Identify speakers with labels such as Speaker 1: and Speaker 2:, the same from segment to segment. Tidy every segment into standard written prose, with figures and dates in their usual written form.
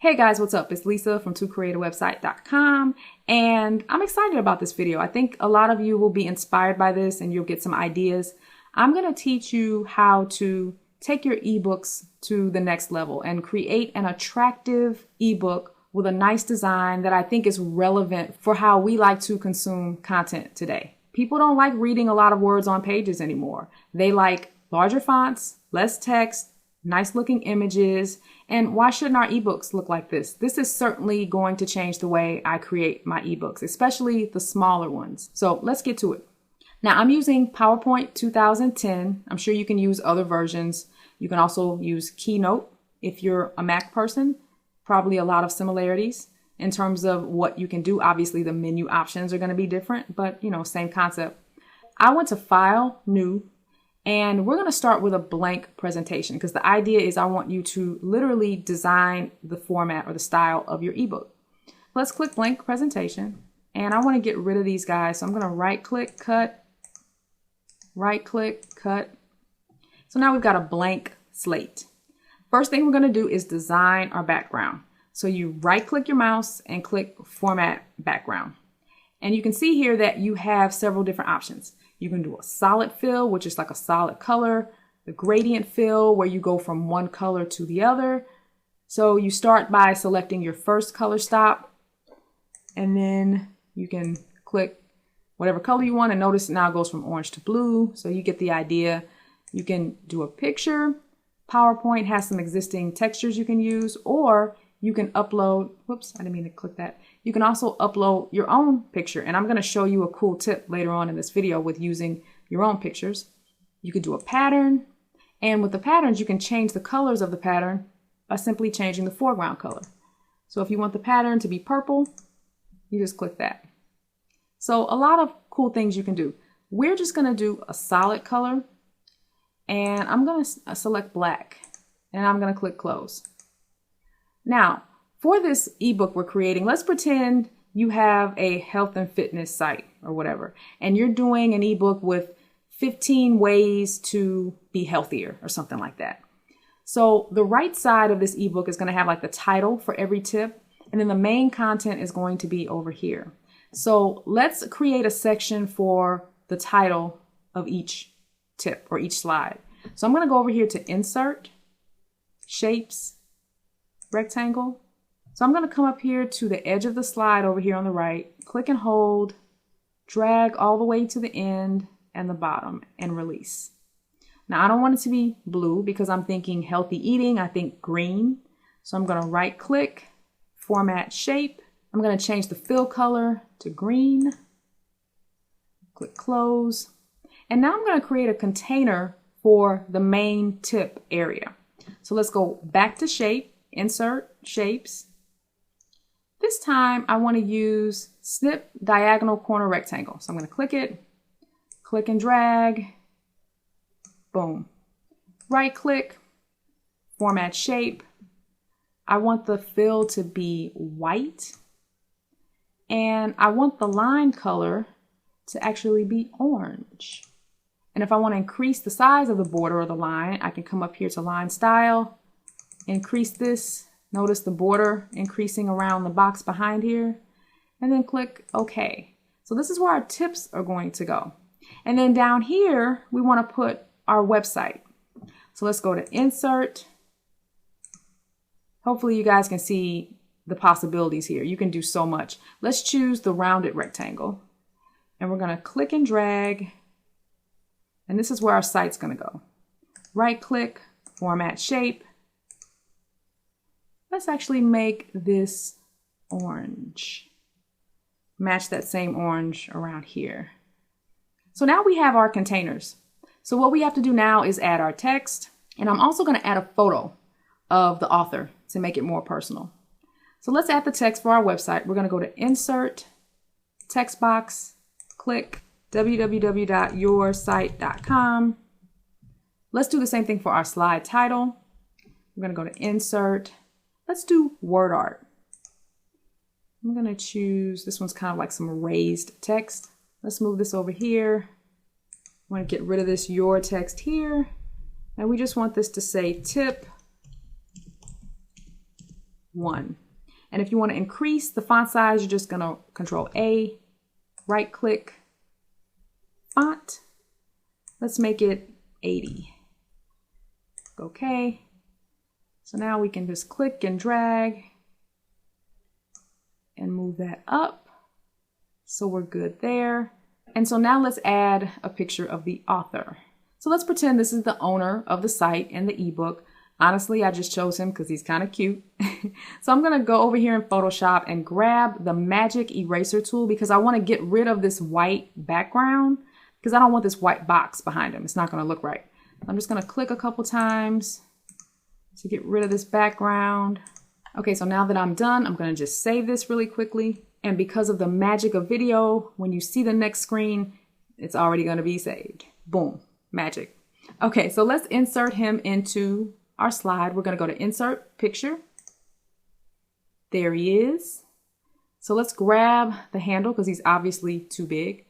Speaker 1: Hey guys, what's up? It's Lisa from ToCreateAWebsite.com, and I'm excited about this video. I think a lot of you will be inspired by this and you'll get some ideas. I'm going to teach you how to take your ebooks to the next level and create an attractive ebook with a nice design that I think is relevant for how we like to consume content today. People don't like reading a lot of words on pages anymore. They like larger fonts, less text, nice looking images, and why shouldn't our ebooks look like this? This is certainly going to change the way I create my ebooks, especially the smaller ones. So let's get to it. Now I'm using PowerPoint 2010. I'm sure you can use other versions. You can also use Keynote if you're a Mac person. Probably a lot of similarities in terms of what you can do. Obviously the menu options are going to be different, but same concept. I went to File, New, and we're going to start with a blank presentation because the idea is I want you to literally design the format or the style of your ebook. Let's click blank presentation, and I want to get rid of these guys. So I'm going to right click, cut, right click, cut. So now we've got a blank slate. First thing we're going to do is design our background. So you right click your mouse and click format background. And you can see here that you have several different options. You can do a solid fill, which is like a solid color, the gradient fill, where you go from one color to the other. So you start by selecting your first color stop, and then you can click whatever color you want, and notice it now goes from orange to blue. So you get the idea. You can do a picture. PowerPoint has some existing textures you can use, or you can upload, whoops, I didn't mean to click that. You can also upload your own picture, and I'm going to show you a cool tip later on in this video with using your own pictures. You could do a pattern, and with the patterns, you can change the colors of the pattern by simply changing the foreground color. So if you want the pattern to be purple, you just click that. So a lot of cool things you can do. We're just going to do a solid color, and I'm going to select black, and I'm going to click close. Now, for this ebook we're creating, let's pretend you have a health and fitness site or whatever, and you're doing an ebook with 15 ways to be healthier or something like that. So the right side of this ebook is going to have like the title for every tip, and then the main content is going to be over here. So let's create a section for the title of each tip or each slide. So I'm going to go over here to Insert, Shapes, Rectangle. So I'm going to come up here to the edge of the slide over here on the right, click and hold, drag all the way to the end and the bottom, and release. Now I don't want it to be blue because I'm thinking healthy eating. I think green. So I'm going to right click, format shape. I'm going to change the fill color to green. Click close. And now I'm going to create a container for the main tip area. So let's go back to shape. Insert, Shapes. This time I want to use Snip Diagonal Corner Rectangle. So I'm going to click it, click and drag, boom. Right click, format shape. I want the fill to be white, and I want the line color to actually be orange. And if I want to increase the size of the border or the line, I can come up here to Line Style, increase this, notice the border increasing around the box behind here, and then click OK. So this is where our tips are going to go. And then down here, we want to put our website. So let's go to Insert. Hopefully you guys can see the possibilities here. You can do so much. Let's choose the rounded rectangle, and we're going to click and drag, and this is where our site's going to go. Right click, format shape. Let's actually make this orange. Match that same orange around here. So now we have our containers. So what we have to do now is add our text, and I'm also going to add a photo of the author to make it more personal. So let's add the text for our website. We're going to go to Insert, Text Box, click www.yoursite.com. Let's do the same thing for our slide title. We're going to go to Insert. Let's do word art. I'm going to choose, this one's kind of like some raised text. Let's move this over here. I want to get rid of this your text here. And we just want this to say tip 1. And if you want to increase the font size, you're just going to Control A, right click, font. Let's make it 80. Okay. So now we can just click and drag and move that up. So we're good there. And so now let's add a picture of the author. So let's pretend this is the owner of the site and the ebook. Honestly, I just chose him because he's kind of cute. So I'm going to go over here in Photoshop and grab the magic eraser tool because I want to get rid of this white background because I don't want this white box behind him. It's not going to look right. I'm just going to click a couple times to get rid of this background. Okay, so now that I'm done, I'm going to just save this really quickly. And because of the magic of video, when you see the next screen, it's already going to be saved. Boom, magic. Okay, so let's insert him into our slide. We're going to go to Insert Picture. There he is. So let's grab the handle because he's obviously too big.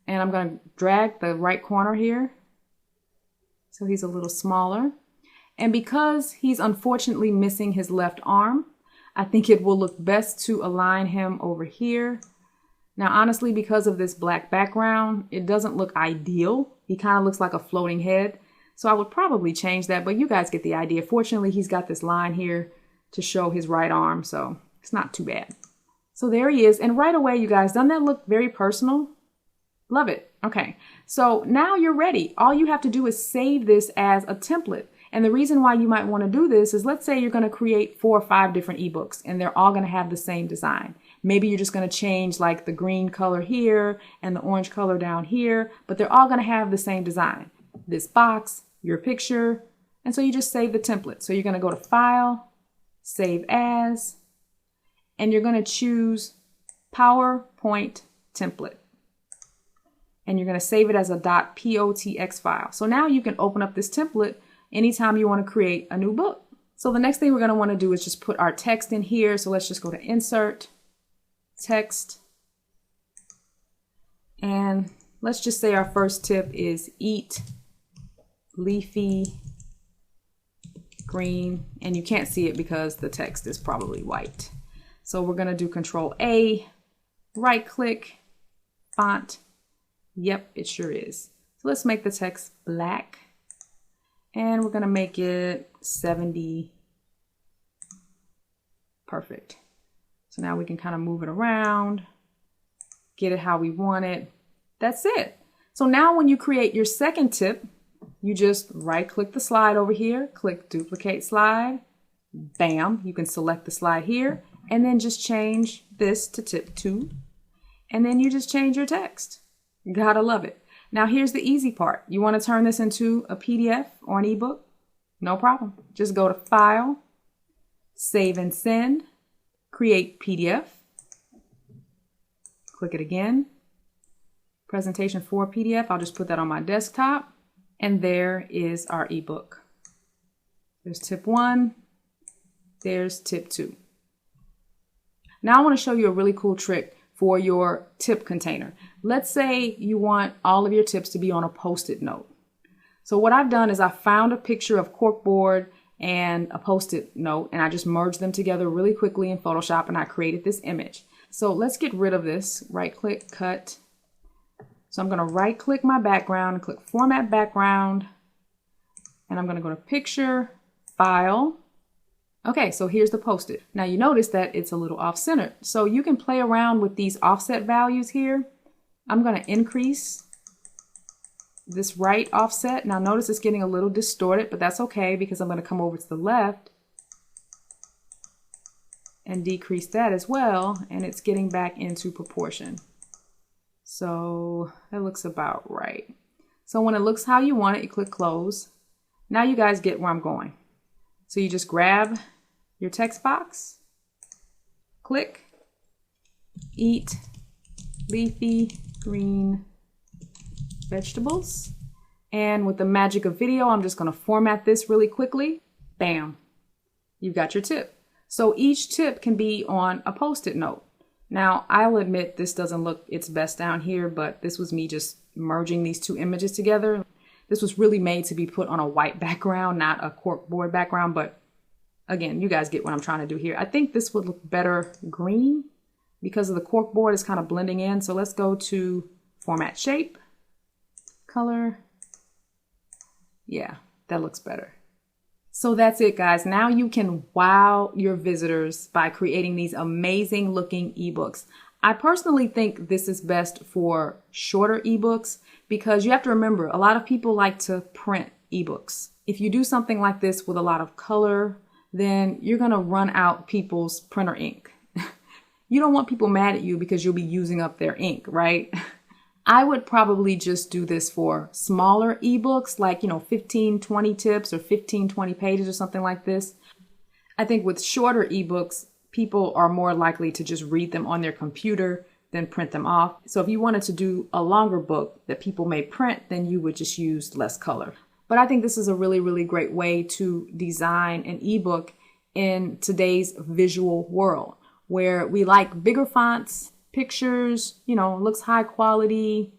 Speaker 1: And I'm going to drag the right corner here so he's a little smaller. And because he's unfortunately missing his left arm, I think it will look best to align him over here. Now, honestly, because of this black background, it doesn't look ideal. He kind of looks like a floating head. So I would probably change that, but you guys get the idea. Fortunately, he's got this line here to show his right arm, so it's not too bad. So there he is. And right away, you guys, doesn't that look very personal? Love it. Okay, so now you're ready. All you have to do is save this as a template. And the reason why you might want to do this is, let's say you're going to create 4 or 5 different ebooks and they're all going to have the same design. Maybe you're just going to change like the green color here and the orange color down here, but they're all going to have the same design. This box, your picture, and so you just save the template. So you're going to go to File, Save As, and you're going to choose PowerPoint Template. And you're going to save it as a .potx file. So now you can open up this template anytime you want to create a new book. So the next thing we're going to want to do is just put our text in here. So let's just go to Insert, Text, and let's just say our first tip is eat leafy green, and you can't see it because the text is probably white. So we're going to do Control A, right click, font. Yep, it sure is. So let's make the text black. And we're going to make it 70. Perfect. So now we can kind of move it around, get it how we want it. That's it. So now when you create your second tip, you just right click the slide over here, click duplicate slide. Bam, you can select the slide here and then just change this to tip 2. And then you just change your text. You gotta love it. Now here's the easy part. You want to turn this into a PDF or an ebook? No problem. Just go to File, Save and Send, Create PDF. Click it again. Presentation for PDF. I'll just put that on my desktop. And there is our ebook. There's tip 1. There's tip 2. Now I want to show you a really cool trick for your tip container. Let's say you want all of your tips to be on a Post-it note. So what I've done is I found a picture of corkboard and a Post-it note, and I just merged them together really quickly in Photoshop, and I created this image. So let's get rid of this. Right click, cut. So I'm going to right click my background and click Format Background, and I'm going to go to Picture, File. Okay, so here's the Post-it. Now you notice that it's a little off-centered. So you can play around with these offset values here. I'm going to increase this right offset. Now notice it's getting a little distorted, but that's okay because I'm going to come over to the left and decrease that as well, and it's getting back into proportion. So that looks about right. So when it looks how you want it, you click Close. Now you guys get where I'm going. So you just grab your text box, click, eat leafy green vegetables. And with the magic of video, I'm just going to format this really quickly. Bam, you've got your tip. So each tip can be on a Post-it note. Now, I'll admit this doesn't look its best down here, but this was me just merging these 2 images together. This was really made to be put on a white background, not a corkboard background, but Again, you guys get what I'm trying to do here. I think this would look better green because of the cork board is kind of blending in. So let's go to format shape, color. Yeah, that looks better. So that's it, guys. Now you can wow your visitors by creating these amazing looking ebooks. I personally think this is best for shorter ebooks because you have to remember, a lot of people like to print ebooks. If you do something like this with a lot of color, then you're going to run out people's printer ink. You don't want people mad at you because you'll be using up their ink, right? I would probably just do this for smaller ebooks, like, 15, 20 tips or 15, 20 pages or something like this. I think with shorter ebooks, people are more likely to just read them on their computer than print them off. So if you wanted to do a longer book that people may print, then you would just use less color. But I think this is a really, really great way to design an ebook in today's visual world, where we like bigger fonts, pictures, looks high quality.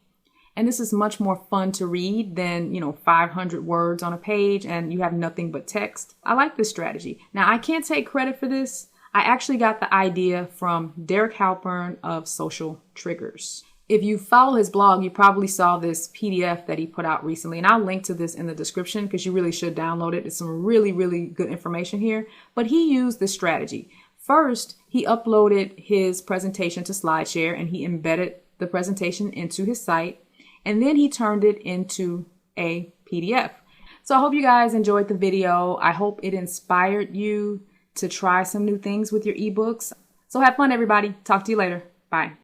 Speaker 1: And this is much more fun to read than, 500 words on a page and you have nothing but text. I like this strategy. Now, I can't take credit for this. I actually got the idea from Derek Halpern of Social Triggers. If you follow his blog, you probably saw this PDF that he put out recently, and I'll link to this in the description because you really should download it. It's some really, really good information here. But he used this strategy. First, he uploaded his presentation to SlideShare and he embedded the presentation into his site, and then he turned it into a PDF. So I hope you guys enjoyed the video. I hope it inspired you to try some new things with your ebooks. So have fun, everybody. Talk to you later. Bye.